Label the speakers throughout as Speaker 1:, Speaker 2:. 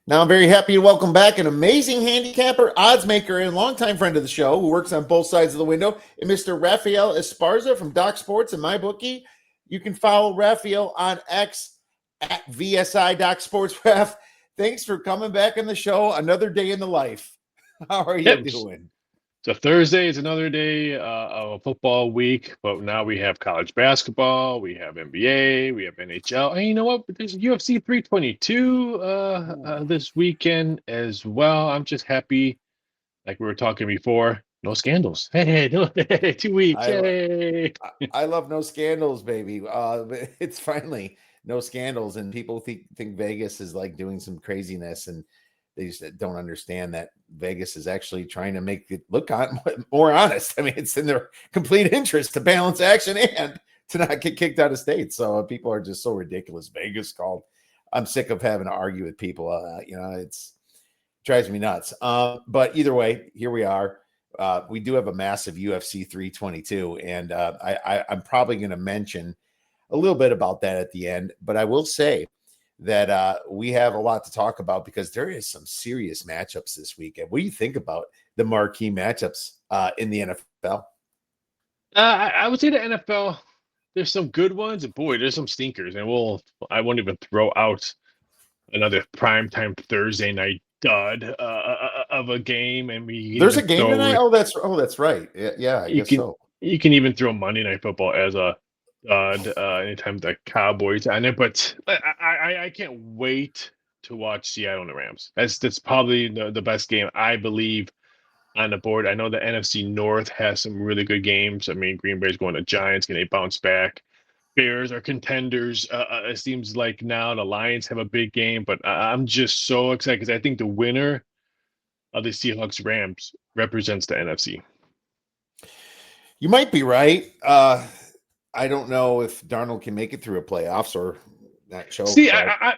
Speaker 1: Now, I'm very happy to welcome back an amazing handicapper, odds maker, and longtime friend of the show who works on both sides of the window, Mr. Raphael Esparza from Doc Sports and MyBookie. You can follow Raphael on X at VSI Doc Sports. Ref, thanks for coming back on the show. Another day in the life. How are you
Speaker 2: Yep.
Speaker 1: doing?
Speaker 2: So Thursday is another day of a football week, but now we have college basketball, we have NBA, we have NHL, and you know what? There's UFC 322 this weekend as well. I'm just happy, like we were talking before, no scandals. Hey, no, 2 weeks,
Speaker 1: I
Speaker 2: yay!
Speaker 1: I love no scandals, baby. It's finally no scandals, and people think Vegas is like doing some craziness, and they just don't understand that Vegas is actually trying to make it look more honest. I mean, it's in their complete interest to balance action and to not get kicked out of state. So people are just so ridiculous. Vegas called. I'm sick of having to argue with people. It's drives me nuts. But either way, here we are. We do have a massive UFC 322, and I'm probably going to mention a little bit about that at the end. But I will say that we have a lot to talk about because there is some serious matchups this weekend. What do you think about the marquee matchups in the NFL?
Speaker 2: I would say the NFL, there's some good ones, and boy, there's some stinkers, and I won't even throw out another primetime Thursday night dud of a game, and we
Speaker 1: There's
Speaker 2: even
Speaker 1: a game
Speaker 2: throw
Speaker 1: tonight. Oh, that's right. Yeah, I
Speaker 2: you
Speaker 1: guess
Speaker 2: can
Speaker 1: so.
Speaker 2: you can even throw Monday Night Football as a dud anytime the Cowboys on it. But I can't wait to watch Seattle and the Rams. That's probably the best game I believe on the board. I know the NFC North has some really good games. I mean, Green Bay's going to Giants, can they bounce back? Bears are contenders. It seems like now the Lions have a big game, but I'm just so excited because I think the winner of the Seahawks Rams represents the NFC.
Speaker 1: You might be right. I don't know if Darnold can make it through a playoffs or not choke,
Speaker 2: See,
Speaker 1: but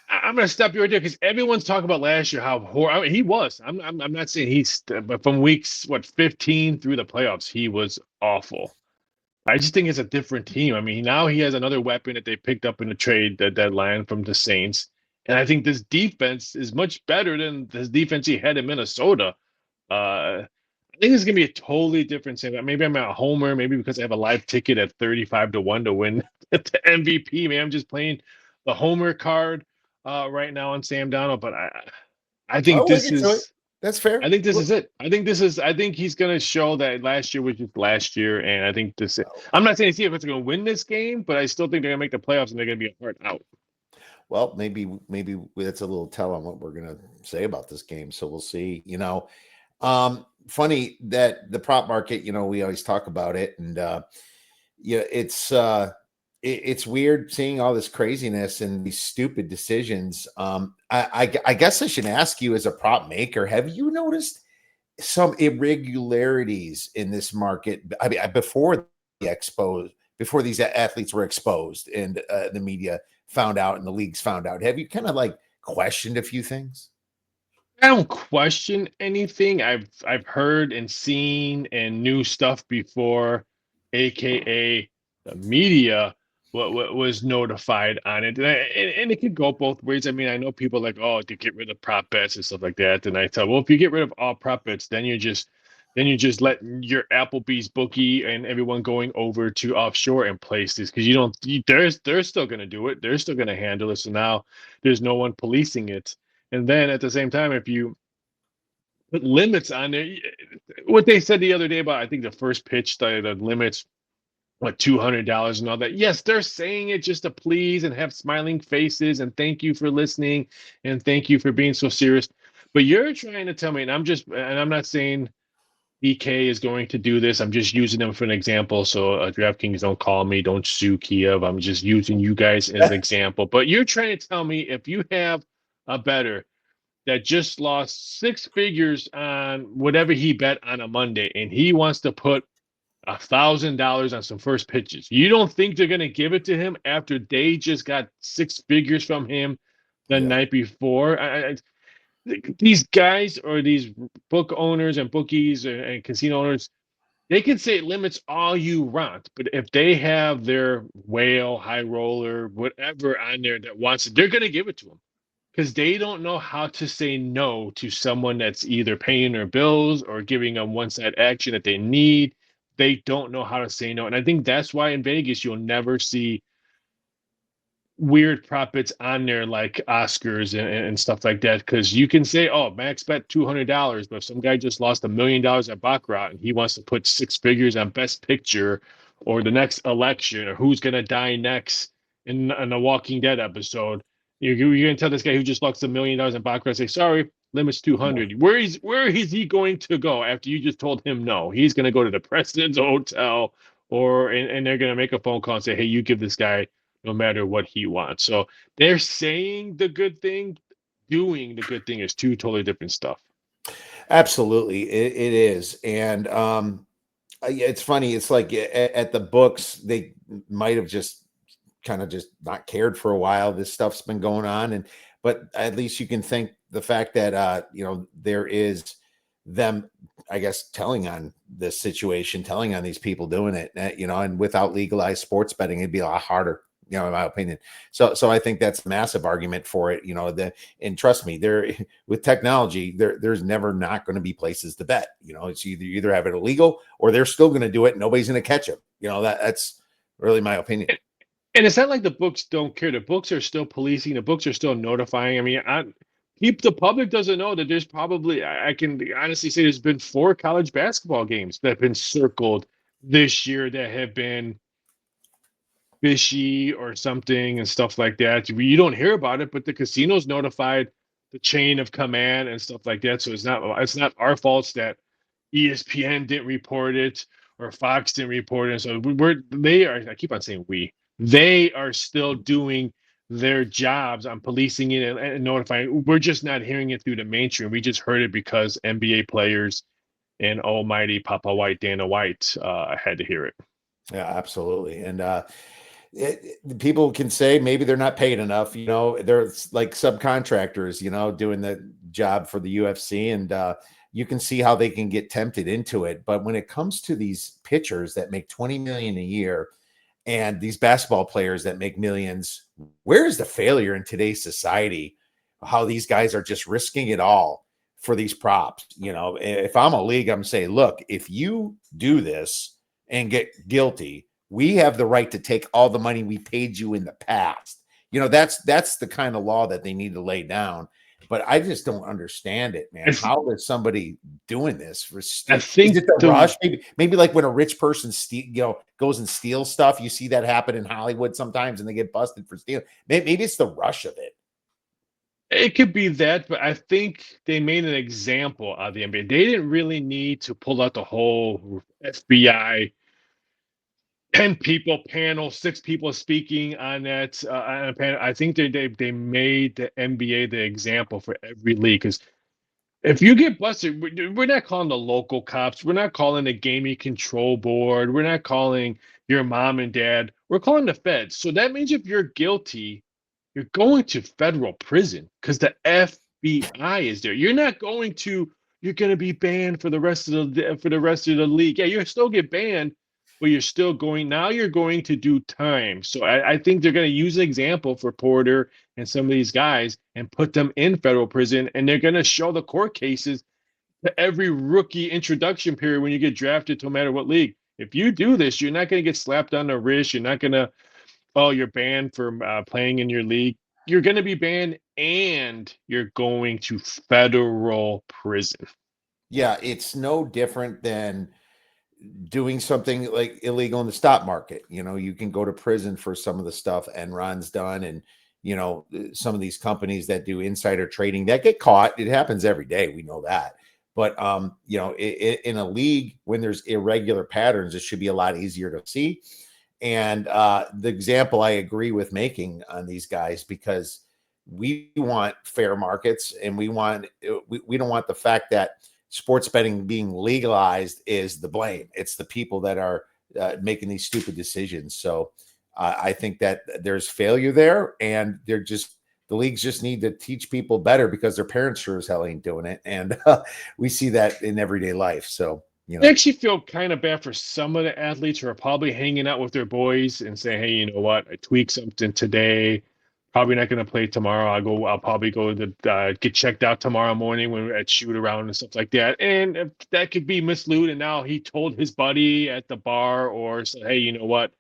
Speaker 2: I'm going to stop you right there because everyone's talking about last year how horrible I mean, he was. I'm not saying but from weeks 15 through the playoffs, he was awful. I just think it's a different team. I mean, now he has another weapon that they picked up in the trade that deadline from the Saints, and I think this defense is much better than the defense he had in Minnesota. I think it's gonna be a totally different thing. Maybe I'm a homer, maybe because I have a live ticket at 35 to 1 to win the MVP. Man, I'm just playing the homer card right now on Sam Donald. But I think
Speaker 1: I'll look
Speaker 2: this
Speaker 1: into it.
Speaker 2: is
Speaker 1: That's fair.
Speaker 2: I think this is it. I think he's gonna show that last year was just last year, and I think this. I'm not saying Seahawks are gonna win this game, but I still think they're gonna make the playoffs and they're gonna be a hard out.
Speaker 1: Well, maybe that's a little tell on what we're gonna say about this game. So we'll see. Funny that the prop market. We always talk about it, and yeah, it's weird seeing all this craziness and these stupid decisions. I guess I should ask you as a prop maker, have you noticed some irregularities in this market? I mean, before these athletes were exposed and the media found out and the leagues found out, have you kind of like questioned a few things?
Speaker 2: I don't question anything. I've heard and seen and knew stuff before, aka the media what was notified on it, and it could go both ways. I mean, I know people like, oh, to get rid of prop bets and stuff like that. And I tell, well, if you get rid of all prop bets, then you just let your Applebee's bookie and everyone going over to offshore and place this because you don't. They're still going to do it. They're still going to handle it. So now there's no one policing it. And then at the same time, if you put limits on it, what they said the other day about I think the first pitch, the limits, what $200 and all that. Yes, they're saying it just to please and have smiling faces and thank you for listening and thank you for being so serious. But you're trying to tell me, and I'm not saying BK is going to do this. I'm just using them for an example. So DraftKings don't call me, don't sue Kiev. I'm just using you guys as an example. But you're trying to tell me if you have a better that just lost six figures on whatever he bet on a Monday, and he wants to put $1,000 on some first pitches. You don't think they're going to give it to him after they just got six figures from him the
Speaker 1: Yeah.
Speaker 2: night before? These guys or these book owners and bookies and casino owners, they can say limits all you want, but if they have their whale, high roller, whatever on there that wants it, they're going to give it to them. because they don't know how to say no to someone that's either paying their bills or giving them one side action that they need. They don't know how to say no. And I think that's why in Vegas, you'll never see weird profits on there like Oscars and stuff like that. Because you can say, oh, max bet $200, but if some guy just lost $1 million at Baccarat and he wants to put six figures on Best Picture or the next election or who's gonna die next in a Walking Dead episode, you're gonna tell this guy who just lost $1 million in Baccarat, say, sorry, limit's 200. Where is he going to go after you just told him no? He's gonna go to the president's hotel and they're gonna make a phone call and say, hey, you give this guy no matter what he wants. So they're saying the good thing, doing the good thing is two totally different stuff.
Speaker 1: Absolutely, it is. And it's funny. It's like at the books, they might have just kind of just not cared for a while. This stuff's been going on, and but at least you can think the fact that there is them, I guess, telling on this situation, telling on these people doing it, and without legalized sports betting, it'd be a lot harder. In my opinion. So I think that's a massive argument for it. And trust me, there with technology, there's never not going to be places to bet. It's either have it illegal or they're still going to do it. And nobody's going to catch them. That's really my opinion.
Speaker 2: And it's not like the books don't care. The books are still policing. The books are still notifying. I mean, the public doesn't know that there's probably, I can honestly say there's been 4 college basketball games that have been circled this year that have been fishy or something and stuff like that. You don't hear about it, but the casinos notified the chain of command and stuff like that. So it's not our faults that ESPN didn't report it or Fox didn't report it. So they are. I keep on saying we. They are still doing their jobs on policing it and notifying. We're just not hearing it through the mainstream. We just heard it because NBA players and almighty Papa White, Dana White, had to hear it.
Speaker 1: Yeah, absolutely. And people can say maybe they're not paid enough. They're like subcontractors, doing the job for the UFC, and you can see how they can get tempted into it. But when it comes to these pitchers that make 20 million a year and these basketball players that make millions, where is the failure in today's society? How these guys are just risking it all for these props. If I'm a league, I'm saying, look, if you do this and get guilty, we have the right to take all the money we paid you in the past. That's the kind of law that they need to lay down. But I just don't understand it, man. How is somebody doing this for steal? Is it the rush? Maybe like when a rich person goes and steals stuff. You see that happen in Hollywood sometimes, and they get busted for stealing. Maybe it's the rush of it.
Speaker 2: It could be that, but I think they made an example of the NBA. They didn't really need to pull out the whole FBI 10 people panel, 6 people speaking on that on a panel. I think they made the NBA the example for every league. Because if you get busted, we're not calling the local cops, we're not calling the gaming control board, we're not calling your mom and dad, we're calling the feds. So that means if you're guilty, you're going to federal prison because the FBI is there. You're not going to. You're going to be banned for the rest of the league. Yeah, you still get banned, but you're still going. Now you're going to do time. So I think they're going to use an example for Porter and some of these guys and put them in federal prison, and they're going to show the court cases to every rookie introduction period when you get drafted, no matter what league. If you do this, you're not going to get slapped on the wrist. You're not going to you're banned from playing in your league. You're going to be banned and you're going to federal prison.
Speaker 1: Yeah, it's no different than doing something like illegal in the stock market. You can go to prison for some of the stuff Enron's done, and some of these companies that do insider trading that get caught. It happens every day. We know that. But in a league, when there's irregular patterns, it should be a lot easier to see. And the example I agree with making on these guys, because we want fair markets, and we don't want the fact that sports betting being legalized is the blame. It's the people that are making these stupid decisions. So I think that there's failure there, and the leagues just need to teach people better, because their parents sure as hell ain't doing it. And we see that in everyday life. So,
Speaker 2: I actually feel kind of bad for some of the athletes who are probably hanging out with their boys and saying, hey, you know what? I tweaked something today. Probably not going to play tomorrow. I'll probably go to get checked out tomorrow morning when we're at shoot around and stuff like that. And if that could be mislead. And now he told his buddy at the bar or said, hey, you know what?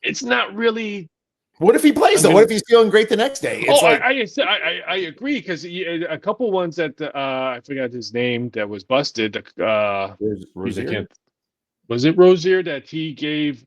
Speaker 2: It's not really.
Speaker 1: What if he plays
Speaker 2: I'm
Speaker 1: though? What
Speaker 2: gonna.
Speaker 1: if he's feeling great the next day?
Speaker 2: Oh,
Speaker 1: It's like
Speaker 2: I agree because a couple ones that I forgot his name that was busted. Geez, I
Speaker 1: Rozier.
Speaker 2: can't. Was it Rozier that he gave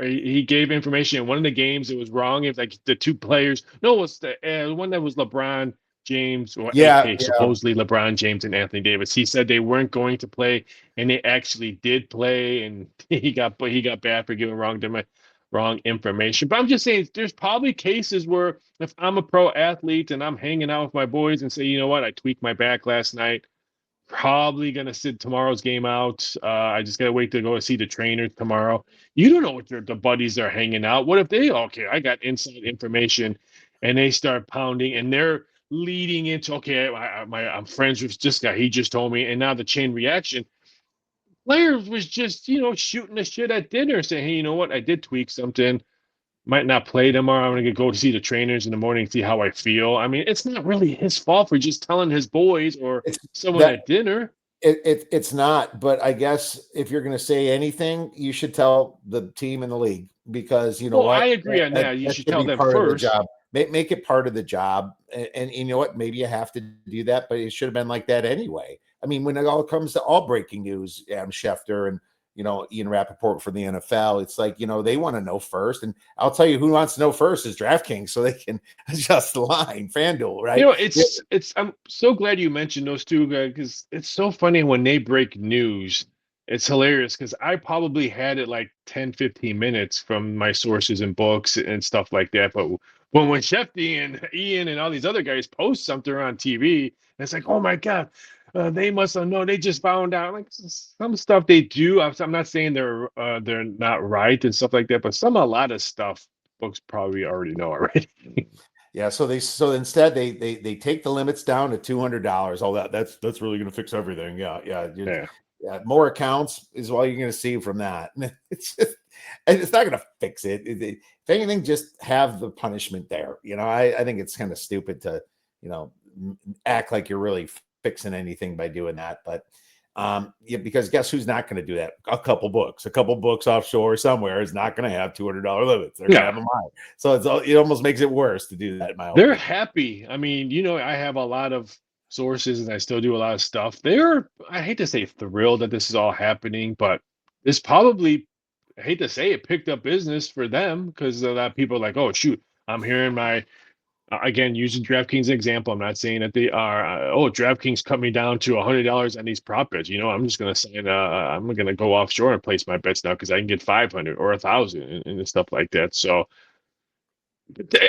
Speaker 2: he gave information in one of the games it was wrong if like the two players no it was the one that was LeBron James or
Speaker 1: Yeah,
Speaker 2: AK
Speaker 1: yeah.
Speaker 2: supposedly LeBron James and Anthony Davis. He said they weren't going to play and they actually did play and he got bad for giving wrong information. But I'm just saying there's probably cases where if I'm a pro athlete and I'm hanging out with my boys and say, you know what, I tweaked my back last night, probably gonna sit tomorrow's game out. I just gotta wait to go see the trainers tomorrow. You don't know what the buddies are hanging out. What if they okay? I got inside information, and they start pounding, and they're leading into okay. I'm friends with this guy. He just told me, and now the chain reaction. Players was just shooting the shit at dinner, saying, hey, you know what? I did tweak something. Might not play tomorrow. I'm gonna go to see the trainers in the morning, see how I feel. I mean, it's not really his fault for just telling his boys or
Speaker 1: It's
Speaker 2: someone
Speaker 1: that
Speaker 2: at dinner.
Speaker 1: it's not, but I guess if you're going to say anything, you should tell the team in the league because you know
Speaker 2: Well, I
Speaker 1: what,
Speaker 2: agree on that. You
Speaker 1: that
Speaker 2: should
Speaker 1: should
Speaker 2: tell
Speaker 1: be
Speaker 2: them
Speaker 1: part of the
Speaker 2: first.
Speaker 1: job. Make it part of the job, and you know what, maybe you have to do that, but it should have been like that anyway. I mean, when it all comes to all breaking news, Adam Schefter and Ian Rappaport for the NFL, it's like they want to know first, and I'll tell you who wants to know first is DraftKings, so they can adjust the line. FanDuel, right?
Speaker 2: It's. I'm so glad you mentioned those two guys because it's so funny when they break news. It's hilarious because I probably had it like 10, 15 minutes from my sources and books and stuff like that. But when Shefty and Ian and all these other guys post something on TV, it's like, oh my God, they must have known. They just found out. Like some stuff they do. I'm not saying they're not right and stuff like that, but a lot of stuff folks probably already know already.
Speaker 1: Yeah, so instead they take the limits down to $200. All that's really going to fix everything. Yeah, yeah,
Speaker 2: Yeah.
Speaker 1: yeah. More accounts is all you're going to see from that. It's not going to fix it. If anything, just have the punishment there. I think it's kind of stupid to act like you're really fixing anything by doing that, but yeah, because guess who's not going to do that? A couple books offshore somewhere is not going to have $200 limits. They're going to
Speaker 2: Yeah.
Speaker 1: have them higher. So it almost makes it worse to do that, in my
Speaker 2: They're
Speaker 1: opinion.
Speaker 2: happy. I mean, I have a lot of sources and I still do a lot of stuff. I hate to say thrilled that this is all happening, but it's probably, I hate to say it, picked up business for them because a lot of people are like, oh, shoot, I'm hearing again, using DraftKings example, I'm not saying that they are, DraftKings cut me down to $100 on these prop bets. I'm just going to say, I'm going to go offshore and place my bets now because I can get 500 or 1,000 and stuff like that. So,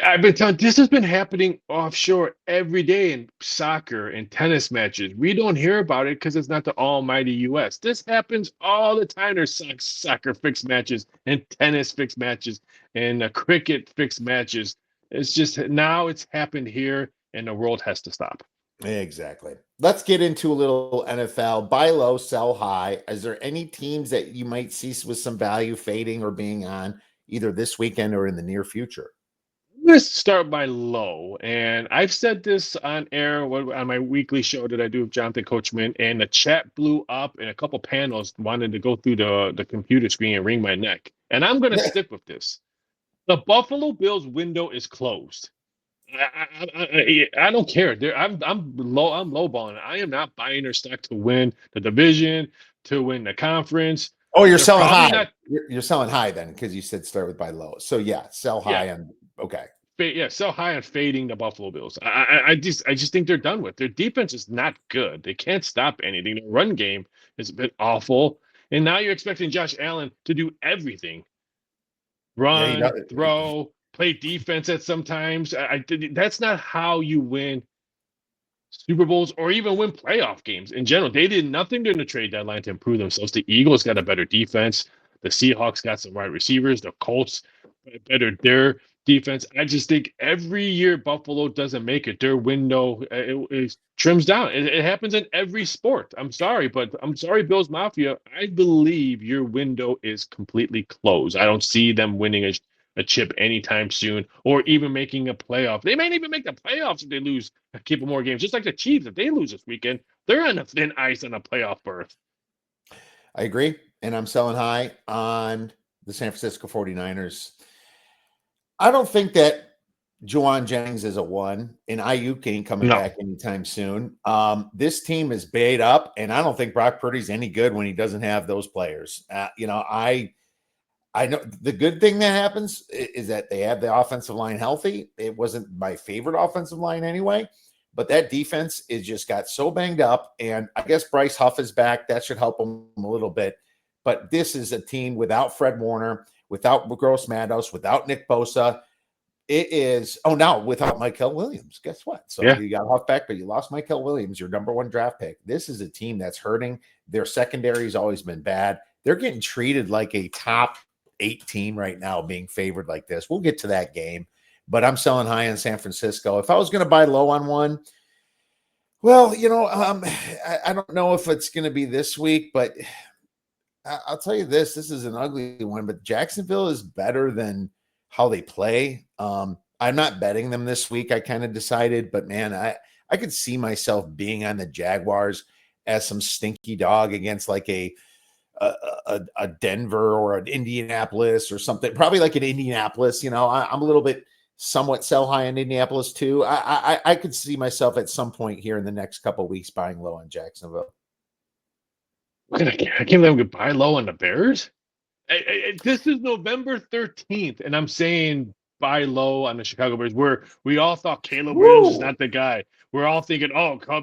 Speaker 2: I've been telling this has been happening offshore every day in soccer and tennis matches. We don't hear about it because it's not the almighty US. This happens all the time. There's soccer fixed matches and tennis fixed matches and cricket fixed matches. It's just now it's happened here and the world has to stop.
Speaker 1: Exactly. Let's get into a little NFL. Buy low, sell high. Is there any teams that you might see with some value fading or being on either this weekend or in the near future?
Speaker 2: I'm going to start by low. And I've said this on air on my weekly show that I do with Jonathan Coachman, and the chat blew up, and a couple panels wanted to go through the computer screen and wring my neck. And I'm going to stick with this. The Buffalo Bills window is closed. I don't care. I'm low. I'm lowballing. I am not buying their stock to win the division, to win the conference.
Speaker 1: Oh, you're
Speaker 2: They're
Speaker 1: selling
Speaker 2: probably
Speaker 1: high.
Speaker 2: not.
Speaker 1: You're selling high then because you said start with buy low. So yeah, sell
Speaker 2: Yeah,
Speaker 1: high and okay.
Speaker 2: sell high on fading the Buffalo Bills. I just think they're done with. Their defense is not good. They can't stop anything. Their run game has been awful, and now you're expecting Josh Allen to do everything:
Speaker 1: Yeah, he
Speaker 2: run,
Speaker 1: does.
Speaker 2: throw, play defense at sometimes. That's not how you win Super Bowls or even win playoff games in general. They did nothing during the trade deadline to improve themselves. The Eagles got a better defense. The Seahawks got some wide receivers. The Colts bettered their defense. I just think every year Buffalo doesn't make it. Their window it trims down. It happens in every sport. I'm sorry, but I'm sorry, Bills Mafia. I believe your window is completely closed. I don't see them winning a chip anytime soon, or even making a playoff. They might even make the playoffs if they lose a couple more games. Just like the Chiefs, if they lose this weekend, they're on a thin ice on a playoff berth.
Speaker 1: I agree. And I'm selling high on the San Francisco 49ers. I don't think that Juwan Jennings is a one, and Ayuk ain't coming
Speaker 2: No.
Speaker 1: back anytime soon. This team is bait up, and I don't think Brock Purdy's any good when he doesn't have those players. I know the good thing that happens is that they have the offensive line healthy. It wasn't my favorite offensive line anyway, but that defense is just got so banged up. And I guess Bryce Huff is back. That should help them a little bit. But this is a team without Fred Warner, without Gross Matos, without Nick Bosa. It is, now without Mykel Williams. Guess what? So
Speaker 2: Yeah.
Speaker 1: you got Huff back, but you lost Mykel Williams, your number one draft pick. This is a team that's hurting. Their secondary has always been bad. They're getting treated like a top 8 team right now, being favored like this. We'll get to that game, but I'm selling high on San Francisco. If I was going to buy low on one, well, I don't know if it's going to be this week, but I'll tell you this is an ugly one, but Jacksonville is better than how they play. I'm not betting them this week. I kind of decided, but man, I could see myself being on the Jaguars as some stinky dog against like a Denver or an Indianapolis or something, probably like an Indianapolis. I'm a little bit somewhat sell high in Indianapolis too. I could see myself at some point here in the next couple of weeks buying low on Jacksonville.
Speaker 2: I can't believe we could buy low on the Bears. This is November 13th, and I'm saying buy low on the Chicago Bears. Where we all thought Caleb Williams is not the guy. We're all thinking,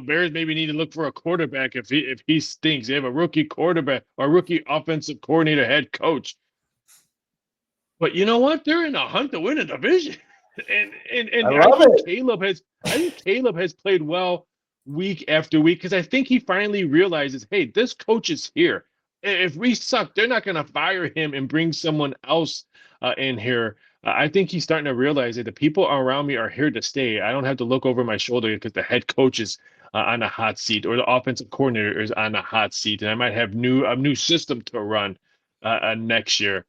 Speaker 2: Bears maybe need to look for a quarterback if he stinks. They have a rookie quarterback or rookie offensive coordinator, head coach. But you know what? They're in a hunt to win a division, and I think Caleb has played well week after week because I think he finally realizes, hey, this coach is here. If we suck, they're not going to fire him and bring someone else in here. I think he's starting to realize that the people around me are here to stay. I don't have to look over my shoulder because the head coach is on a hot seat or the offensive coordinator is on a hot seat, and I might have a new system to run next year.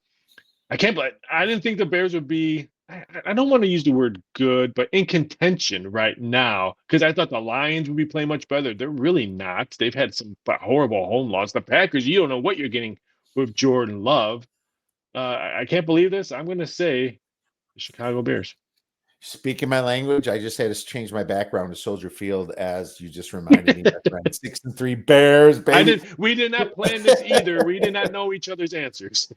Speaker 2: I didn't think the Bears would be. I don't want to use the word good, but in contention right now because I thought the Lions would be playing much better. They're really not. They've had some horrible home loss. The Packers, you don't know what you're getting with Jordan Love. I can't believe this. I'm going to say the Chicago Bears.
Speaker 1: Speaking my language, I just had to change my background to Soldier Field, as you just reminded me, my friend. 6-3 Bears, baby.
Speaker 2: We did not plan this either. We did not know each other's answers.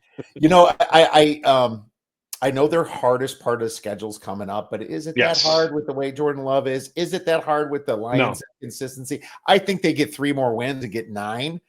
Speaker 1: I know their hardest part of the schedule's coming up, but is it that hard with the way Jordan Love is? Is it that hard with the Lions' consistency? I think they get 3 more wins and get 9.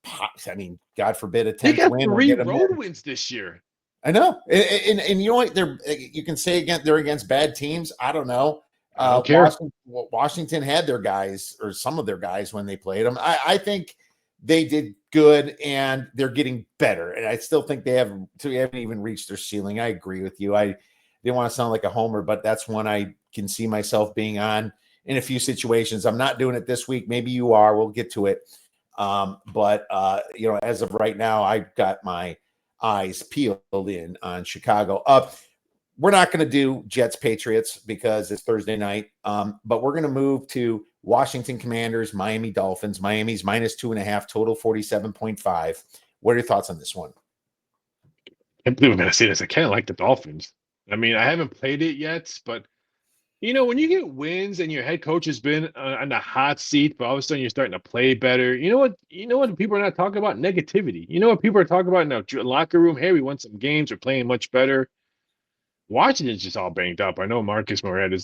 Speaker 1: I mean, God forbid a 10th
Speaker 2: They got
Speaker 1: win.
Speaker 2: 3 road wins this year.
Speaker 1: I know, and you know what? You can say they're against bad teams. I don't know.
Speaker 2: I don't care.
Speaker 1: Washington had their guys or some of their guys when they played them. I think they did good, and they're getting better. And I still think they haven't even reached their ceiling. I agree with you. I didn't want to sound like a homer, but that's one I can see myself being on in a few situations. I'm not doing it this week. Maybe you are. We'll get to it. But as of right now, I've got my eyes peeled in on Chicago. We're not going to do Jets Patriots because it's Thursday night. But we're going to move to Washington Commanders, Miami Dolphins. Miami's -2.5, total 47.5. What are your thoughts on this one?
Speaker 2: I can't believe I'm going to say this. I kind of like the Dolphins. I mean, I haven't played it yet, but when you get wins and your head coach has been on the hot seat, but all of a sudden you're starting to play better. You know what people are not talking about? Negativity. You know what people are talking about now? Locker room. Hey, we won some games. We're playing much better. Washington's just all banged up. I know Marcus Mariota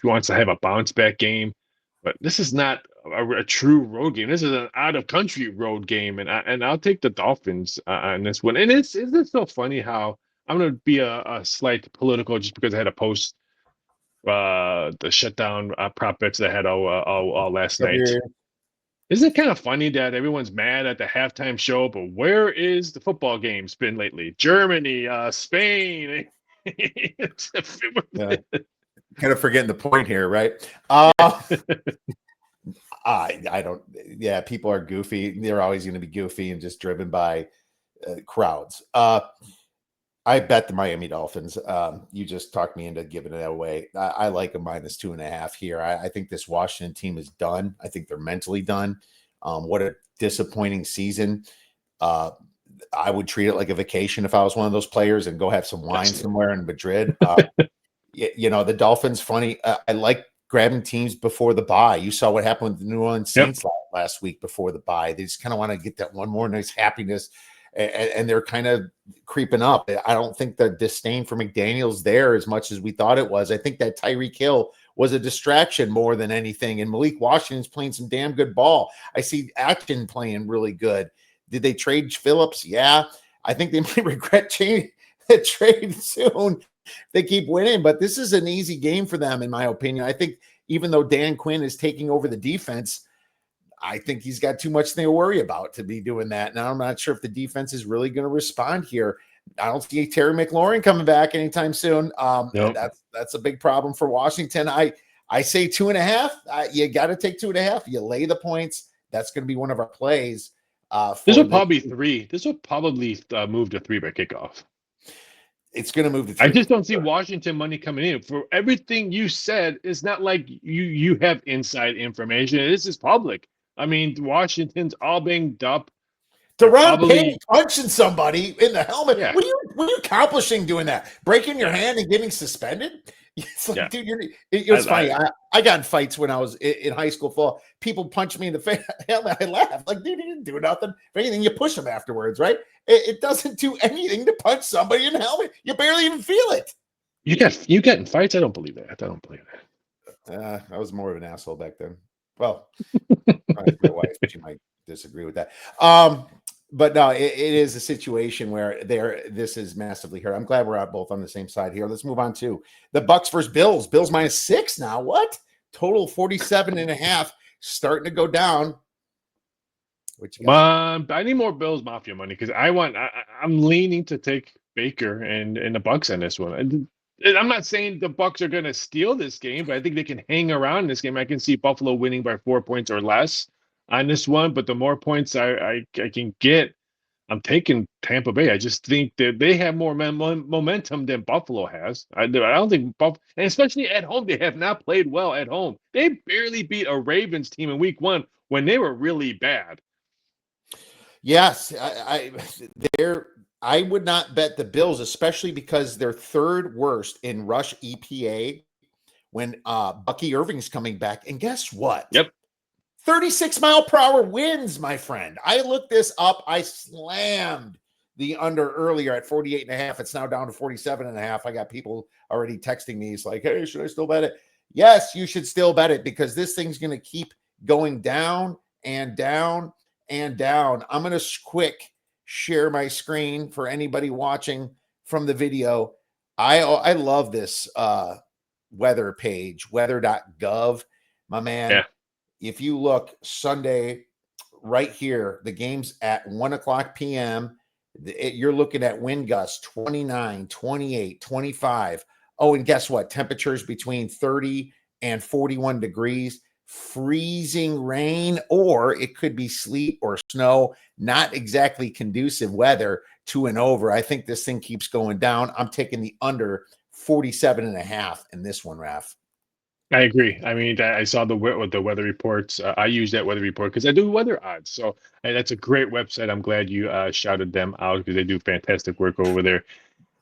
Speaker 2: wants to have a bounce back game, but this is not a true road game. This is an out of country road game, and I'll take the Dolphins on this one. And isn't it so funny how I'm going to be a slight political just because I had a post the shutdown prop bets that I had all last night. Isn't it kind of funny that everyone's mad at the halftime show, but where is the football games been lately? Germany, Spain.
Speaker 1: Yeah. Kind of forgetting the point here, right? I don't. Yeah, people are goofy. They're always going to be goofy and just driven by crowds. I bet the Miami Dolphins. You just talked me into giving it away. I like a -2.5 here. I think this Washington team is done. I think they're mentally done. What a disappointing season. Uh, I would treat it like a vacation if I was one of those players and go have some wine
Speaker 2: Yes.
Speaker 1: somewhere in Madrid. The Dolphins, funny. I like grabbing teams before the bye. You saw what happened with the New Orleans
Speaker 2: Yep.
Speaker 1: Saints last week before the bye. They just kind of want to get that one more nice happiness, and they're kind of creeping up. I don't think the disdain for McDaniel's there as much as we thought it was. I think that Tyreek Hill was a distraction more than anything, and Malik Washington's playing some damn good ball. I see Action playing really good. Did they trade Phillips? Yeah. I think they might regret changing the trade soon. They keep winning, but this is an easy game for them, in my opinion. I think even though Dan Quinn is taking over the defense, I think he's got too much to worry about to be doing that. Now, I'm not sure if the defense is really going to respond here. I don't see Terry McLaurin coming back anytime soon.
Speaker 2: Nope.
Speaker 1: That's a big problem for Washington. I say 2.5. You got to take 2.5. You lay the points. That's going to be one of our plays.
Speaker 2: This will probably three. This will probably move to 3 by kickoff.
Speaker 1: It's going to move to 3.
Speaker 2: I just don't see Washington money coming in. For everything you said, it's not like you have inside information. This is public. I mean, Washington's all banged up.
Speaker 1: Deron Payne punching somebody in the helmet.
Speaker 2: Yeah.
Speaker 1: What are you accomplishing doing that? Breaking your hand and getting suspended? It's like, dude, it was funny. I got in fights when I was in high school. People punched me in the face. I laughed. Like, dude, you didn't do nothing. If anything, you push them afterwards, right? It doesn't do anything to punch somebody in the helmet. You barely even feel it.
Speaker 2: You get in fights? I don't believe that. I don't believe that.
Speaker 1: I was more of an asshole back then. Well, my wife, she might disagree with that. But no, it is a situation where this is massively hurt. I'm glad we're out both on the same side here. Let's move on to the Bucks versus Bills. Bills -6 now. What? Total 47.5, starting to go down.
Speaker 2: I need more Bills Mafia money because I'm leaning to take Baker and the Bucks on this one. And I'm not saying the Bucks are going to steal this game, but I think they can hang around in this game. I can see Buffalo winning by 4 points or less on this one, but the more points I can get, I'm taking Tampa Bay. I just think that they have more momentum than Buffalo has. I don't think Buffalo, and especially at home, they have not played well at home. They barely beat a Ravens team in week 1 when they were really bad.
Speaker 1: Yes, I would not bet the Bills, especially because they're third worst in rush EPA when Bucky Irving's coming back. And guess what?
Speaker 2: Yep.
Speaker 1: 36-mile-per-hour winds, my friend. I looked this up. I slammed the under earlier at 48.5. It's now down to 47.5. I got people already texting me. It's like, hey, should I still bet it? Yes, you should still bet it because this thing's going to keep going down and down and down. I'm going to quick share my screen for anybody watching from the video. I love this weather page, weather.gov, my man.
Speaker 2: Yeah.
Speaker 1: If you look Sunday right here, the game's at 1:00 p.m. You're looking at wind gusts 29, 28, 25. Oh, and guess what? Temperatures between 30 and 41 degrees, freezing rain, or it could be sleet or snow. Not exactly conducive weather to and over. I think this thing keeps going down. I'm taking the under 47.5 in this one, Raph.
Speaker 2: I agree. I mean, I saw the weather reports. I use that weather report because I do weather odds. So that's a great website. I'm glad you shouted them out because they do fantastic work over there.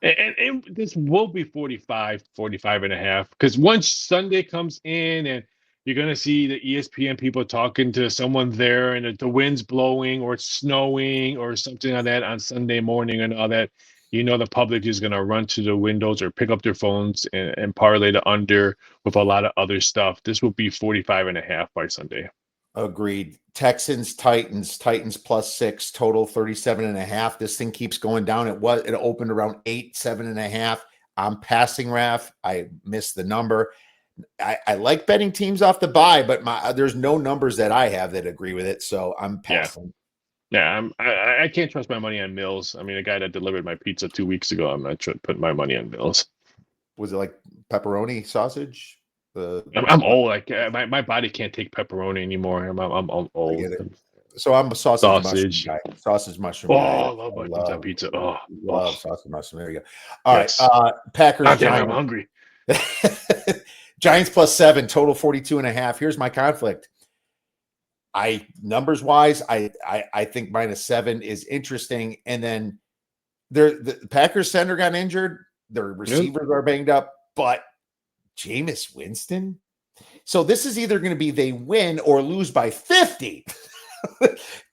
Speaker 2: And this will be 45.5 because once Sunday comes in and you're going to see the ESPN people talking to someone there and the wind's blowing or it's snowing or something like that on Sunday morning and all that, the public is going to run to the windows or pick up their phones and parlay the under with a lot of other stuff. This will be 45.5 by Sunday.
Speaker 1: Agreed. Texans, Titans +6, total 37.5. This thing keeps going down. It opened around 8, 7.5. I'm passing, Raph. I missed the number. I like betting teams off the bye, but there's no numbers that I have that agree with it, so I'm passing.
Speaker 2: Yeah, I can't trust my money on Mills. I mean, a guy that delivered my pizza 2 weeks ago, I'm not putting my money on Mills.
Speaker 1: Was it like pepperoni sausage?
Speaker 2: I'm old. Like my body can't take pepperoni anymore. I'm old.
Speaker 1: So I'm a sausage and mushroom
Speaker 2: sausage.
Speaker 1: guy. Sausage mushroom
Speaker 2: Oh,
Speaker 1: guy.
Speaker 2: I love
Speaker 1: I
Speaker 2: mushrooms on
Speaker 1: love
Speaker 2: pizza. Oh,
Speaker 1: love
Speaker 2: oh,
Speaker 1: sausage and mushroom. There you go. All right.
Speaker 2: yes.
Speaker 1: Packers
Speaker 2: God damn it, I'm
Speaker 1: Giants.
Speaker 2: hungry.
Speaker 1: Giants +7, total 42.5. Here's my conflict. Numbers wise, I think -7 is interesting. And then the Packers center got injured. Their receivers are banged up, but Jameis Winston. So this is either going to be they win or lose by 50.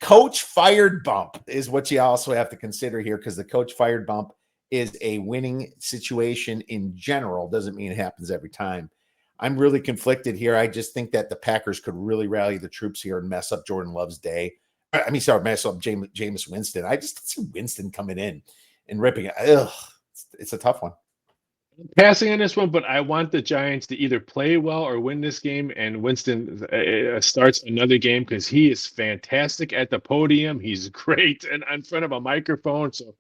Speaker 1: Coach fired bump is what you also have to consider here, because the coach fired bump is a winning situation in general. Doesn't mean it happens every time. I'm really conflicted here. I just think that the Packers could really rally the troops here and mess up Jordan Love's day. I mean, sorry, mess up Jameis Winston. I just see Winston coming in and ripping it. Ugh, it's a tough one.
Speaker 2: Passing on this one, but I want the Giants to either play well or win this game. And Winston starts another game because he is fantastic at the podium. He's great and in front of a microphone. So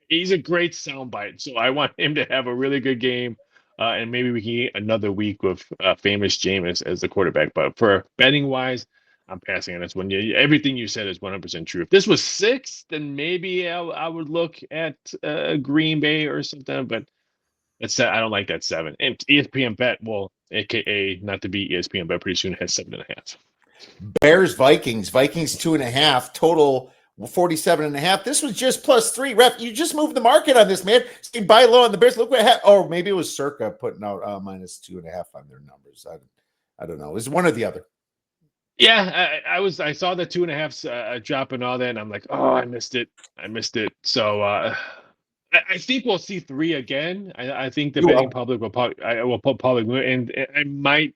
Speaker 2: he's a great soundbite. So I want him to have a really good game. And maybe we can get another week with famous Jameis as the quarterback. But for betting wise, I'm passing on this one. Yeah, everything you said is 100% true. If this was 6, then maybe I would look at Green Bay or something. But I don't like that 7. And ESPN Bet, well, aka not to be ESPN Bet, pretty soon has 7.5.
Speaker 1: Bears Vikings 2.5, total 47.5. This was just +3. Ref, you just moved the market on this, man. So buy low on the Bears. Look what happened. Oh, maybe it was Circa putting out -2.5 on their numbers. I don't know. It was one or the other.
Speaker 2: Yeah, I saw the 2.5 drop and all that, and I'm like, oh, I missed it. So I think we'll see 3 again. I think the betting public will probably, and I might,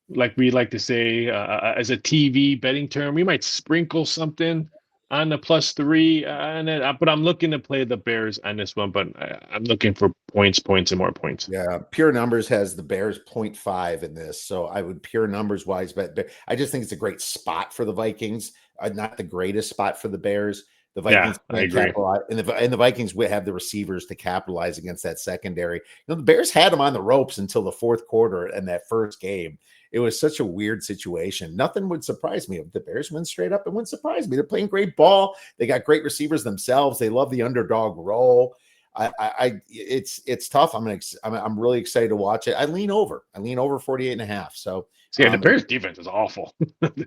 Speaker 2: like we like to say, as a TV betting term, we might sprinkle something on the +3, and then, but I'm looking to play the Bears on this one. But I'm looking for points, and more points.
Speaker 1: Yeah, pure numbers has the Bears 0.5 in this, so I would pure numbers wise, but I just think it's a great spot for the Vikings. Not the greatest spot for the Bears. The Vikings
Speaker 2: I
Speaker 1: can't
Speaker 2: agree.
Speaker 1: capitalize, and the Vikings will have the receivers to capitalize against that secondary. The Bears had them on the ropes until the fourth quarter and that first game. It was such a weird situation. Nothing would surprise me if the Bears win straight up. It wouldn't surprise me. They're playing great ball. They got great receivers themselves. They love the underdog role. It's tough. I'm really excited to watch it. I lean over 48.5. So
Speaker 2: yeah, the Bears defense is awful.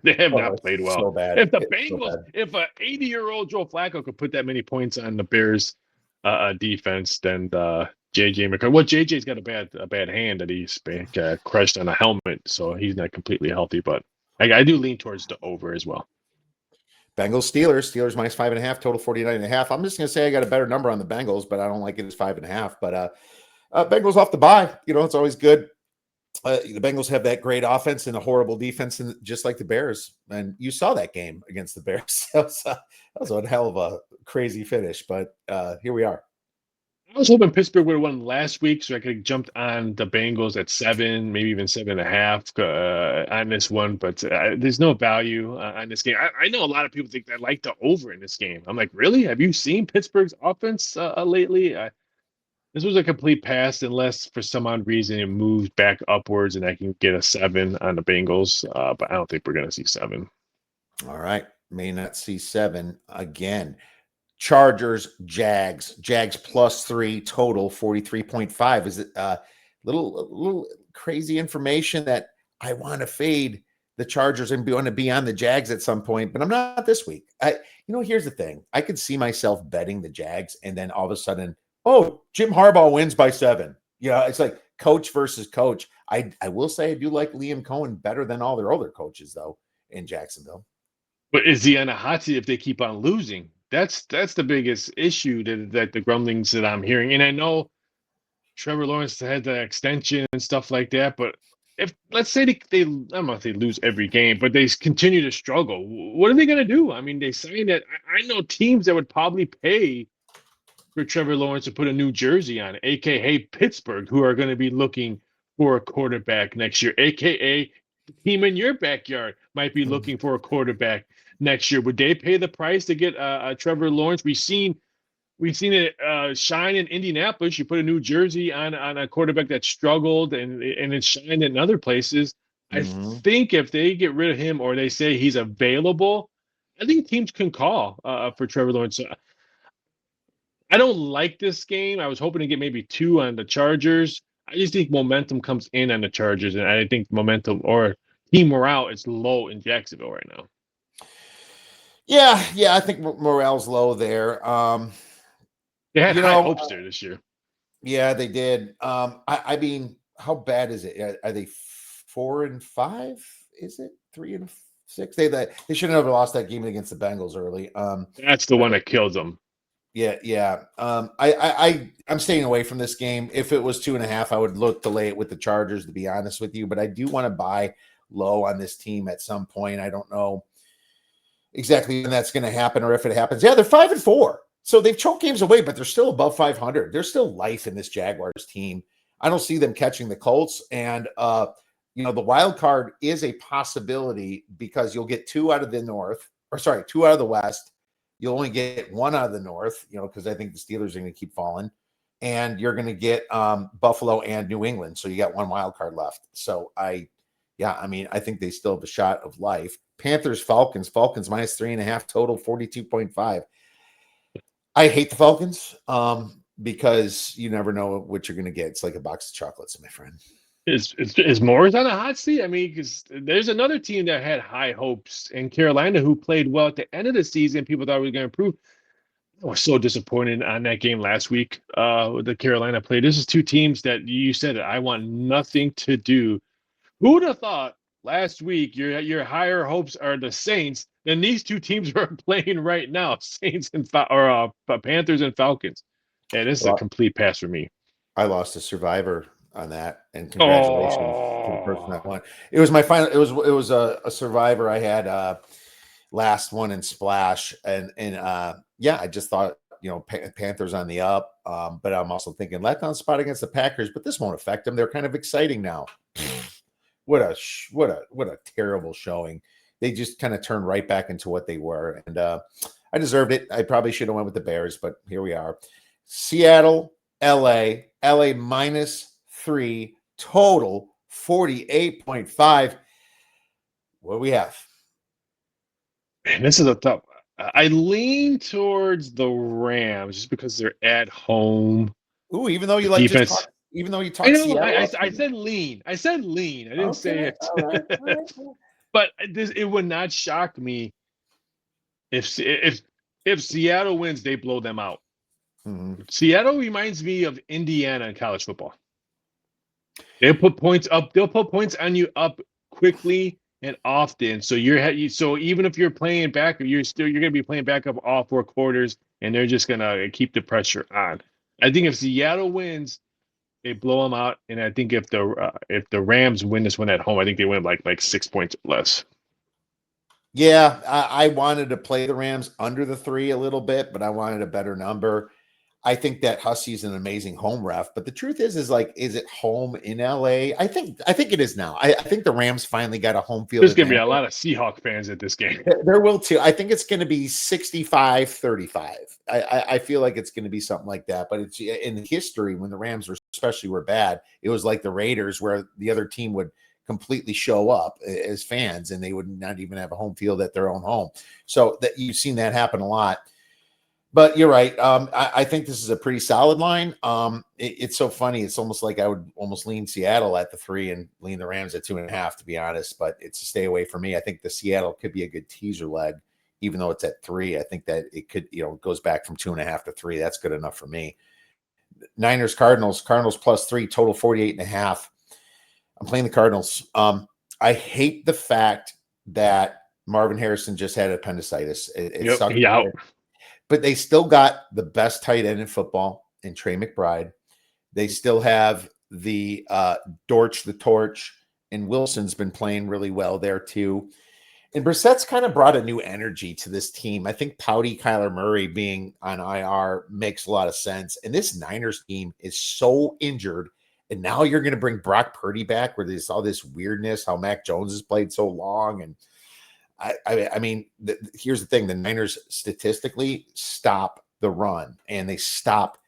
Speaker 2: They have not played well.
Speaker 1: So bad.
Speaker 2: If the Bengals, if an 80-year-old Joe Flacco could put that many points on the Bears defense, then JJ McCarthy. Well, JJ's got a bad hand that he's crushed on a helmet, so he's not completely healthy. But I do lean towards the over as well.
Speaker 1: Bengals Steelers -5.5, total 49.5. I'm just gonna say I got a better number on the Bengals, but I don't like it as 5.5. But Bengals off the bye, it's always good. The Bengals have that great offense and a horrible defense, and just like the Bears. And you saw that game against the Bears. that was a hell of a crazy finish, but here we are.
Speaker 2: I was hoping Pittsburgh would have won last week, so I could have jumped on the Bengals at 7, maybe even 7.5 on this one. But there's no value on this game. I know a lot of people think they like the over in this game. I'm like, really? Have you seen Pittsburgh's offense lately? This was a complete pass, unless for some odd reason it moves back upwards and I can get a 7 on the Bengals. But I don't think we're going to see 7.
Speaker 1: All right, may not see 7 again. Chargers, Jags +3, total 43.5. Is it little crazy information that I want to fade the Chargers and want to be on the Jags at some point, but I'm not this week. Here's the thing. I could see myself betting the Jags and then all of a sudden, oh, Jim Harbaugh wins by 7. It's like coach versus coach. I will say I do like Liam Cohen better than all their other coaches, though, in Jacksonville.
Speaker 2: But is he on a hot seat if they keep on losing? That's the biggest issue that the grumblings that I'm hearing. And I know Trevor Lawrence had the extension and stuff like that, but if let's say they I don't know if they lose every game, but they continue to struggle, what are they going to do? I mean, they signed it. I know teams that would probably pay for Trevor Lawrence to put a new jersey on, aka Pittsburgh, who are going to be looking for a quarterback next year, aka the team in your backyard might be looking for a quarterback next year. Would they pay the price to get Trevor Lawrence? We've seen it shine in Indianapolis. You put a new jersey on a quarterback that struggled and it shined in other places. I think if they get rid of him or they say he's available, I think teams can call for Trevor Lawrence. I don't like this game. I was hoping to get maybe 2 on the Chargers. I just think momentum comes in on the Chargers, and I think momentum or team morale is low in Jacksonville right now.
Speaker 1: Yeah, I think morale's low there.
Speaker 2: They had
Speaker 1: You
Speaker 2: high
Speaker 1: know,
Speaker 2: hopes there this year.
Speaker 1: yeah, they did. I mean, how bad is it? Are they 4-5? Is it 3-6? They shouldn't have lost that game against the Bengals early.
Speaker 2: That's the one that killed them.
Speaker 1: Yeah. I'm staying away from this game. If it was 2.5, I would look to lay it with the Chargers, to be honest with you. But I do want to buy low on this team at some point. I don't know exactly when that's going to happen or if it happens. Yeah, they're 5-4. So they've choked games away, but they're still above 500. There's still life in this Jaguars team. I don't see them catching the Colts. And, the wild card is a possibility because you'll get 2 out of the North, or sorry, 2 out of the West. You'll only get 1 out of the North, because I think the Steelers are going to keep falling. And you're going to get Buffalo and New England. So you got 1 wild card left. So I think they still have a shot of life. Panthers, Falcons minus 3.5 total, 42.5. I hate the Falcons because you never know what you're going to get. It's like a box of chocolates, my friend.
Speaker 2: Is Morris on a hot seat? I mean, because there's another team that had high hopes in Carolina who played well at the end of the season. People thought we were going to improve. I was so disappointed on that game last week with the Carolina play. This is 2 teams that you said it. I want nothing to do. Who would have thought last week your higher hopes are the Saints, and these 2 teams are playing right now, Saints and Panthers and Falcons. And this is a complete pass for me.
Speaker 1: I lost a survivor on that, and congratulations to the person that won. It was my final. It was a survivor I had last one in Splash, and I just thought Panthers on the up, but I'm also thinking letdown spot against the Packers, but this won't affect them. They're kind of exciting now. What a terrible showing. They just kind of turned right back into what they were, and I deserved it. I probably should have went with the Bears, but here we are. Seattle, LA minus 3 total, 48.5. What do we have?
Speaker 2: Man, this is a tough. I lean towards the Rams just because they're at home.
Speaker 1: Ooh, even though you
Speaker 2: defense.
Speaker 1: Even though you talk,
Speaker 2: I know. I said lean. I didn't say it.
Speaker 1: All right.
Speaker 2: But it would not shock me if Seattle wins, they blow them out.
Speaker 1: Mm-hmm.
Speaker 2: Seattle reminds me of Indiana in college football. They'll put points up. They'll put points on you up quickly and often. So so even if you're playing back, you're going to be playing back up all 4 quarters, and they're just going to keep the pressure on. I think if Seattle wins, they blow them out, and I think if the Rams win this one at home, I think they win like 6 points or less.
Speaker 1: Yeah, I wanted to play the Rams under the 3 a little bit, but I wanted a better number. I think that Hussey's an amazing home ref, but the truth is it home in LA? I think it is now. I think the Rams finally got a home field.
Speaker 2: There's going to be a lot of Seahawk fans at this game.
Speaker 1: There will too. I think it's going to be 65-35. I feel like it's going to be something like that. But it's in history when the Rams were bad. It was like the Raiders where the other team would completely show up as fans and they would not even have a home field at their own home. So that you've seen that happen a lot. But you're right. I think this is a pretty solid line. It's so funny. It's almost like I would almost lean Seattle at the 3 and lean the Rams at 2.5, to be honest. But it's a stay away for me. I think the Seattle could be a good teaser leg, even though it's at 3. I think that it could, it goes back from 2.5 to 3. That's good enough for me. Niners, Cardinals plus 3, total 48.5. I'm playing the Cardinals. I hate the fact that Marvin Harrison just had appendicitis. It sucked.
Speaker 2: Yeah.
Speaker 1: But they still got the best tight end in football in Trey McBride. They still have the Dortch the Torch, and Wilson's been playing really well there too. And Brissett's kind of brought a new energy to this team. I think Pouty, Kyler Murray being on IR makes a lot of sense. And this Niners team is so injured. And now you're going to bring Brock Purdy back where there's all this weirdness, how Mac Jones has played so long. And I mean, here's the thing. The Niners statistically stop the run, and they stop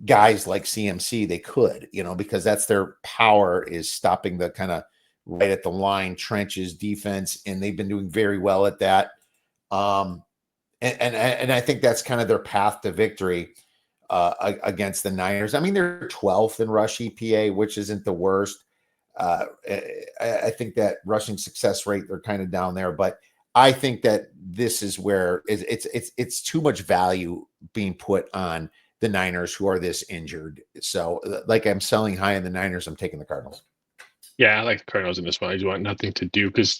Speaker 1: guys like CMC. They could, because that's their power, is stopping the kind of right at the line trenches defense. And they've been doing very well at that. And I think that's kind of their path to victory against the Niners. I mean, they're 12th in rush EPA, which isn't the worst. I think that rushing success rate, they're kind of down there, but I think that this is where it's too much value being put on the Niners, who are this injured. So, like, I'm selling high in the Niners. I'm taking the Cardinals.
Speaker 2: Yeah, I like the Cardinals in this one. I just want nothing to do because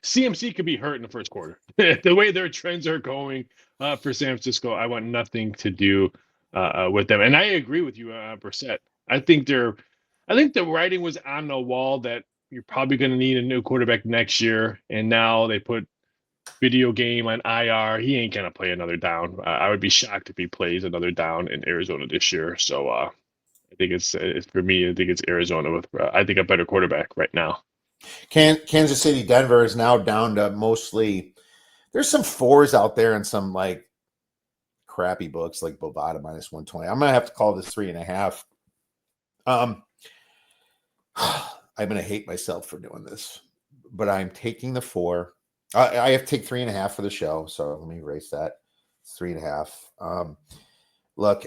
Speaker 2: CMC could be hurt in the first quarter. The way their trends are going for San Francisco, I want nothing to do with them. And I agree with you, Brissett. I think the writing was on the wall that you're probably going to need a new quarterback next year. And now they put video game on IR. He ain't going to play another down. I would be shocked if he plays another down in Arizona this year. So I think it's for me. I think it's Arizona with I think a better quarterback right now.
Speaker 1: Kansas City, Denver is now down to mostly. There's some 4s out there and some like crappy books like Bovada -120. I'm gonna have to call this 3.5. I'm gonna hate myself for doing this, but I'm taking the 4. I have to take 3.5 for the show, so let me erase that. It's 3.5. Look,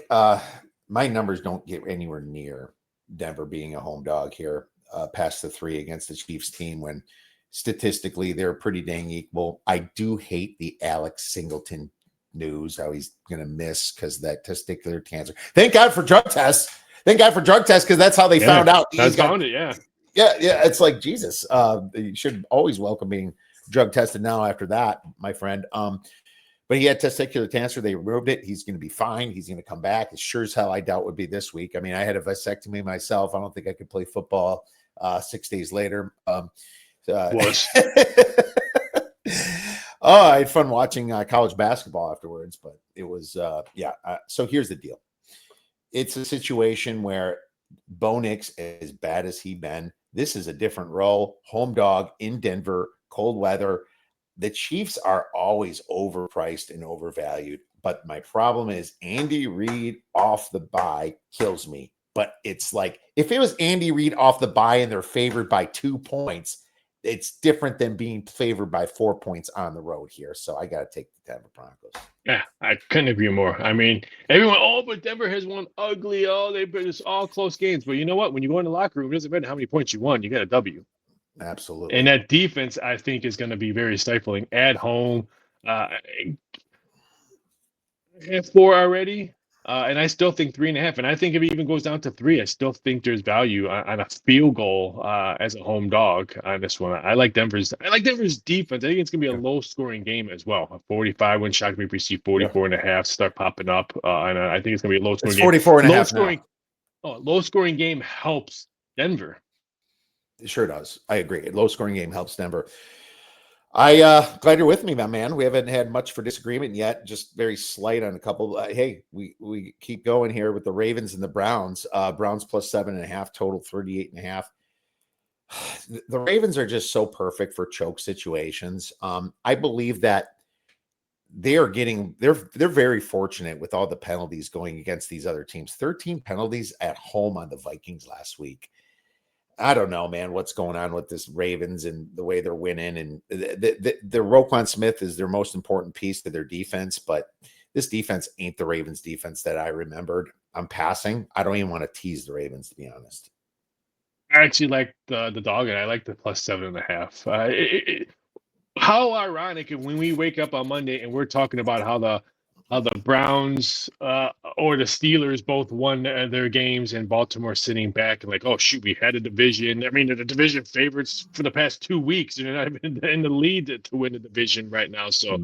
Speaker 1: my numbers don't get anywhere near Denver being a home dog here, past the 3 against the Chiefs team when statistically they're pretty dang equal. I do hate the Alex Singleton news, how he's going to miss because of that testicular cancer. Thank God for drug tests. Because that's how they found out.
Speaker 2: That's found it, yeah.
Speaker 1: Yeah. It's like, Jesus. You should always welcome being drug tested now after that, my friend. But he had testicular cancer. They removed it. He's going to be fine. He's going to come back. As sure as hell, I doubt would be this week. I mean, I had a vasectomy myself. I don't think I could play football 6 days later. I had fun watching college basketball afterwards, but it was, so here's the deal. It's a situation where Bo Nix, as bad as he been, this is a different role. Home dog in Denver, cold weather. The Chiefs are always overpriced and overvalued, but my problem is Andy Reid off the bye kills me. But it's like, if it was Andy Reid off the bye and they're favored by 2 points, it's different than being favored by 4 points on the road here. So I got to take the Denver Broncos.
Speaker 2: Yeah, I couldn't agree more. I mean, everyone, but Denver has won ugly. It's all close games. But you know what? When you go in the locker room, it doesn't matter how many points you won. You got a W.
Speaker 1: Absolutely.
Speaker 2: And that defense, I think, is going to be very stifling at home. I have 4 already, and I still think 3.5. And I think if it even goes down to 3, I still think there's value on a field goal as a home dog on this one. I like Denver's defense. I think it's going to be a low-scoring game as well. A 45 wouldn't shock me if we see 44.5 start popping up, and I think it's going to be a low-scoring game.
Speaker 1: 44.5.
Speaker 2: Low-scoring game helps Denver.
Speaker 1: It sure does. I agree. A low-scoring game helps Denver. Glad you're with me, my man. We haven't had much for disagreement yet. Just very slight on a couple. Hey, we keep going here with the Ravens and the Browns. Browns plus 7.5, total 38.5. The Ravens are just so perfect for choke situations. I believe that they're very fortunate with all the penalties going against these other teams. 13 penalties at home on the Vikings last week. I don't know, man, what's going on with this Ravens and the way they're winning. And the Roquan Smith is their most important piece to their defense, but this defense ain't the Ravens defense that I remembered. I'm passing. I don't even want to tease the Ravens, to be honest.
Speaker 2: I actually like the dog, and I like the plus 7.5. How ironic when we wake up on Monday and we're talking about how the Browns or the Steelers both won their games, and Baltimore sitting back and like, oh shoot, we had a division. I mean, the division favorites for the past 2 weeks, and they're not even in the lead to win the division right now. So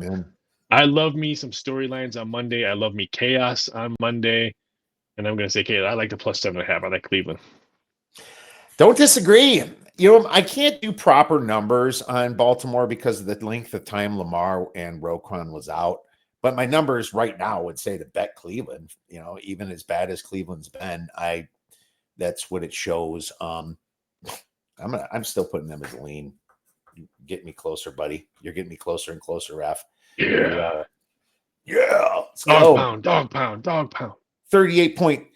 Speaker 2: I love me some storylines on Monday. I love me chaos on Monday, and I'm going to say chaos. I like the plus 7.5. I like Cleveland.
Speaker 1: Don't disagree. I can't do proper numbers on Baltimore because of the length of time Lamar and Roquan was out. But my numbers right now would say to bet Cleveland, even as bad as Cleveland's been, that's what it shows. I'm still putting them as a lean. Get me closer, buddy. You're getting me closer and closer, Raph.
Speaker 2: Yeah.
Speaker 1: Let's
Speaker 2: go. Dog pound.
Speaker 1: 38 point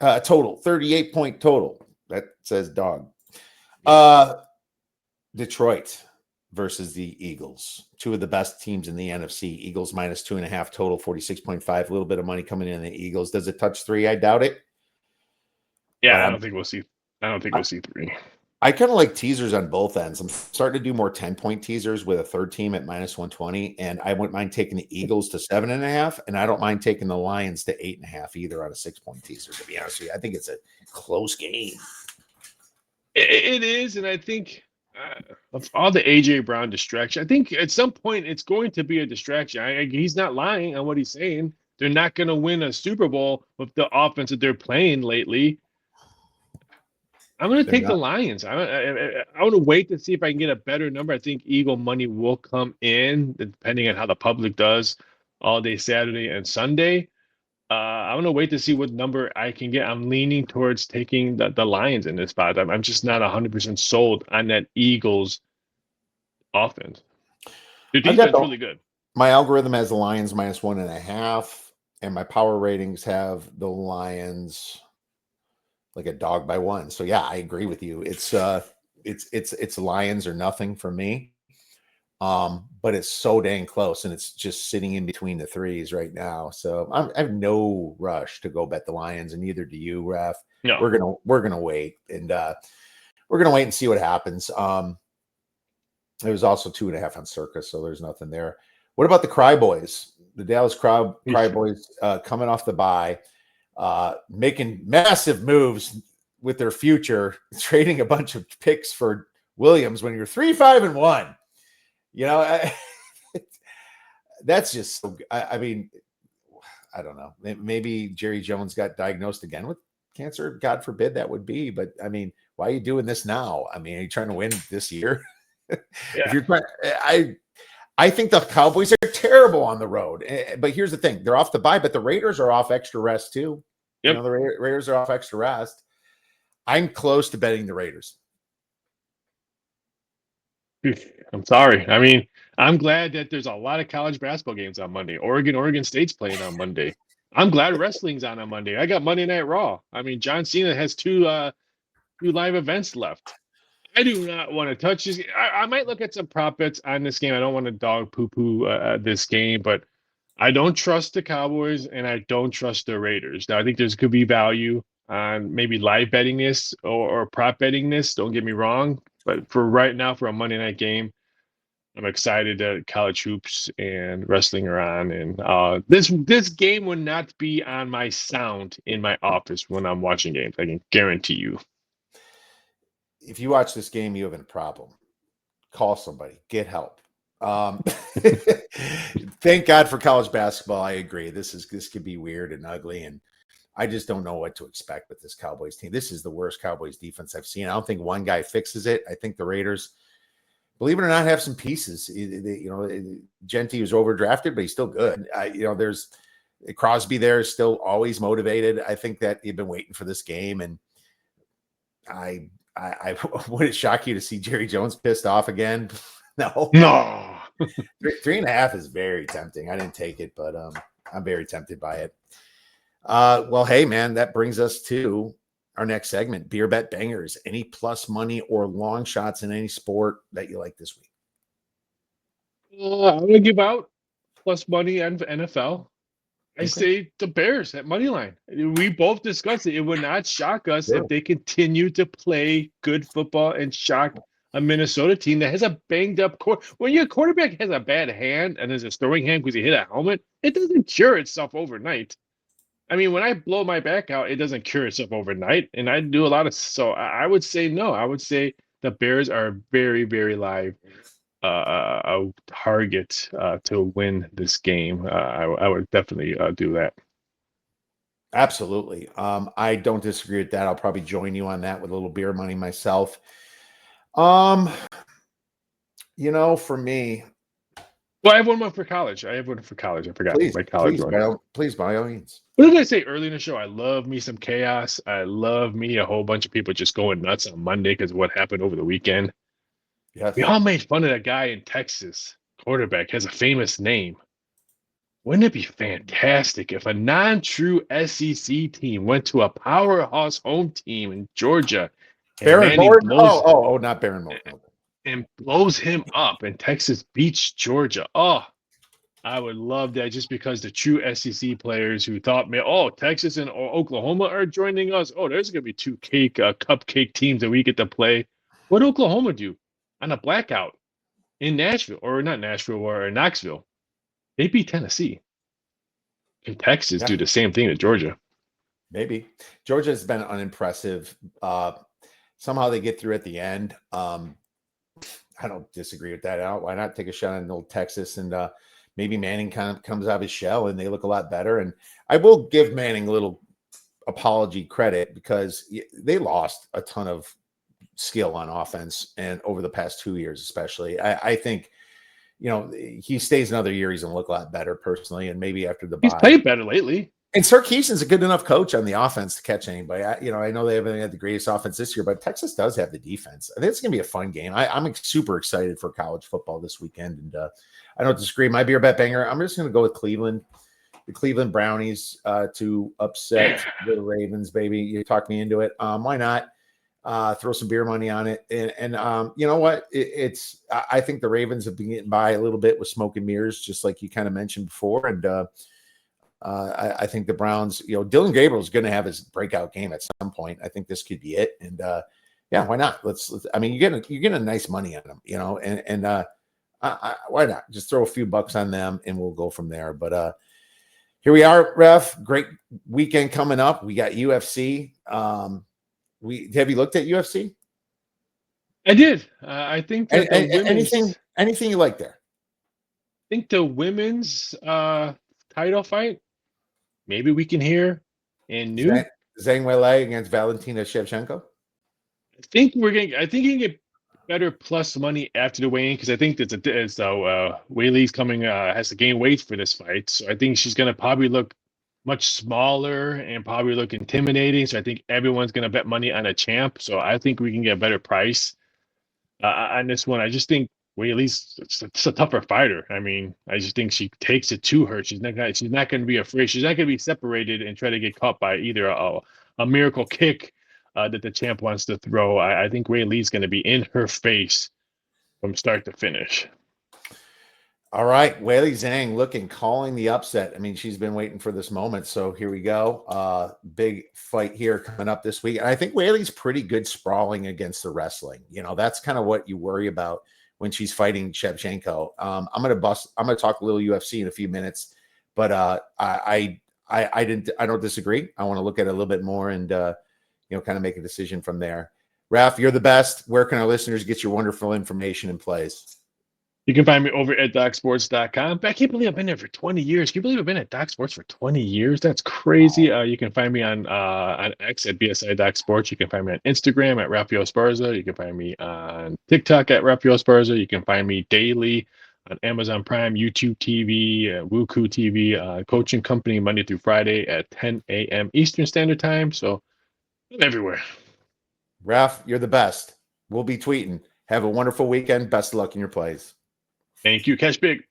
Speaker 1: total. 38 point total. That says dog. Detroit. versus the Eagles. Two of the best teams in the NFC. Eagles minus 2.5 total, 46.5. A little bit of money coming in the Eagles. Does it touch 3? I doubt it.
Speaker 2: Yeah,
Speaker 1: But
Speaker 2: I don't think we'll see. I don't think we'll see 3.
Speaker 1: I kind of like teasers on both ends. I'm starting to do more 10-point teasers with a third team at minus 120. And I wouldn't mind taking the Eagles to 7.5. And I don't mind taking the Lions to 8.5 either on a 6-point teaser, to be honest with you. I think it's a close game.
Speaker 2: It is, and I think of all the AJ Brown distraction, I think at some point it's going to be a distraction. He's not lying on what he's saying. They're not going to win a Super Bowl with the offense that they're playing lately. I'm going to take the Lions. I want to wait to see if I can get a better number. I think Eagle money will come in, depending on how the public does all day Saturday and Sunday. I want to wait to see what number I can get. I'm leaning towards taking the Lions in this spot. I'm just not 100% sold on that Eagles offense. Their defense is really good.
Speaker 1: My algorithm has the Lions minus 1.5, and my power ratings have the Lions like a dog by 1. So yeah, I agree with you. It's Lions or nothing for me. But it's so dang close, and it's just sitting in between the 3s right now. So I have no rush to go bet the Lions, and neither do you, Raph.
Speaker 2: No.
Speaker 1: We're gonna wait, and we're gonna wait and see what happens. There was also 2.5 on Circus, so there's nothing there. What about the Cry Boys? The Dallas Cry Boys coming off the bye, making massive moves with their future, trading a bunch of picks for Williams when you're 3-5-1. You know, that's just so. I mean, I don't know. Maybe Jerry Jones got diagnosed again with cancer. God forbid that would be. But I mean, why are you doing this now? I mean, are you trying to win this year?
Speaker 2: Yeah.
Speaker 1: If you're trying, I think the Cowboys are terrible on the road. But here's the thing: they're off the bye, but the Raiders are off extra rest too.
Speaker 2: Yep.
Speaker 1: You know, the Raiders are off extra rest. I'm close to betting the Raiders.
Speaker 2: I'm sorry. I mean, I'm glad that there's a lot of college basketball games on Monday. Oregon State's playing on Monday. I'm glad wrestling's on Monday. I got Monday Night Raw. I mean, John Cena has two live events left. I do not want to touch this. I might look at some prop bets on this game. I don't want to dog poo this game, but I don't trust the Cowboys and I don't trust the Raiders. Now, I think there's could be value on maybe live betting this or prop betting this. Don't get me wrong. But for right now, for a Monday night game, I'm excited that college hoops and wrestling are on. And this game would not be on my sound in my office when I'm watching games. I can guarantee you.
Speaker 1: If you watch this game, you have a problem. Call somebody. Get help. Thank God for college basketball. I agree. This could be weird and ugly, and I just don't know what to expect with this Cowboys team. This is the worst Cowboys defense I've seen. I don't think one guy fixes it. I think the Raiders, believe it or not, have some pieces. Genti was overdrafted, but he's still good. There's Crosby there is still always motivated. I think that he'd been waiting for this game, and I would it shock you to see Jerry Jones pissed off again? No. 3.5 is very tempting. I didn't take it, but I'm very tempted by it. Well, hey, man, that brings us to our next segment, Beer Bet Bangers. Any plus money or long shots in any sport that you like this week?
Speaker 2: I'm going to give out plus money on NFL. I say the Bears at money line. We both discussed it. It would not shock us if they continue to play good football and shock a Minnesota team that has a banged up when your quarterback has a bad hand and is a throwing hand because he hit a helmet, it doesn't cure itself overnight. I mean, when I blow my back out, it doesn't cure itself overnight. And I do a lot of, so I would say no. I would say the Bears are very, very live a target to win this game. I would definitely do that.
Speaker 1: Absolutely. I don't disagree with that. I'll probably join you on that with a little beer money myself. For me.
Speaker 2: Well, I have one more for college. I forgot my college one.
Speaker 1: Please, by all means.
Speaker 2: What did I say early in the show? I love me some chaos. I love me a whole bunch of people just going nuts on Monday because of what happened over the weekend.
Speaker 1: Yes.
Speaker 2: We all made fun of that guy in Texas. Quarterback has a famous name. Wouldn't it be fantastic if a non-true SEC team went to a powerhouse home team in Georgia?
Speaker 1: Baron Morton? Not Baron Morton.
Speaker 2: and blows him up, and Texas beats Georgia. Oh, I would love that, just because the true SEC players who thought, man, oh, Texas and Oklahoma are joining us. Oh, there's going to be two cupcake teams that we get to play. What did Oklahoma do on a blackout in Nashville, or not Nashville, or Knoxville? They beat Tennessee. Can Texas
Speaker 1: Yeah,
Speaker 2: do the same thing to Georgia?
Speaker 1: maybe. Georgia has been unimpressive. Somehow they get through at the end. I don't disagree with that. Why not take a shot on old Texas, and maybe Manning kind of comes out of his shell and they look a lot better. And I will give Manning a little apology credit, because they lost a ton of skill on offense, and over the past 2 years, especially. I think, he stays another year, he's going to look a lot better personally, and maybe after the
Speaker 2: He's
Speaker 1: bye.
Speaker 2: played better lately.
Speaker 1: And Sarkisian's a good enough coach on the offense to catch anybody. I know they haven't had the greatest offense this year, but Texas does have the defense. I think it's going to be a fun game. I'm super excited for college football this weekend, and I don't disagree. My beer bet banger, I'm just going to go with Cleveland, the Cleveland Brownies, to upset the Ravens. Baby, you talked me into it. Why not? Throw some beer money on it, and you know what? I think the Ravens have been getting by a little bit with smoke and mirrors, just like you kind of mentioned before, and I think the Browns, Dylan Gabriel is going to have his breakout game at some point. I think this could be it. And yeah, why not? Let's I mean, you're getting nice money on them, and why not? Just throw a few bucks on them and we'll go from there. But here we are, Ref. Great weekend coming up. We got UFC. Have you looked at UFC?
Speaker 2: I did. I think that the women's
Speaker 1: anything you like there?
Speaker 2: I think the women's title fight, maybe we can hear and new.
Speaker 1: Zhang Weili against Valentina Shevchenko.
Speaker 2: I think you can get better plus money after the weigh-in, because I think that Weili's coming has to gain weight for this fight. So I think she's gonna probably look much smaller and probably look intimidating. So I think everyone's gonna bet money on a champ. So I think we can get a better price on this one. I just think Weili's it's a tougher fighter. I mean, I just think she takes it to her. She's not going to be afraid. She's not going to be separated and try to get caught by either a miracle kick that the champ wants to throw. I think Weili's going to be in her face from start to finish.
Speaker 1: All right, Weili Zhang calling the upset. I mean, she's been waiting for this moment, so here we go. Big fight here coming up this week, and I think Weili's pretty good sprawling against the wrestling. That's kind of what you worry about when she's fighting Shevchenko. I'm gonna talk a little UFC in a few minutes, but I don't disagree. I want to look at it a little bit more and kind of make a decision from there. Raph, you're the best. Where can our listeners get your wonderful information and plays?
Speaker 2: You can find me over at DocSports.com. I can't believe I've been there for 20 years. Can you believe I've been at Doc Sports for 20 years? That's crazy. You can find me on X at BSI Doc Sports. You can find me on Instagram at Raphael Esparza. You can find me on TikTok at Raphael Esparza. You can find me daily on Amazon Prime, YouTube TV, Wuku TV, coaching company Monday through Friday at 10 a.m. Eastern Standard Time. So I'm everywhere.
Speaker 1: Raph, you're the best. We'll be tweeting. Have a wonderful weekend. Best of luck in your plays.
Speaker 2: Thank you. Catch big.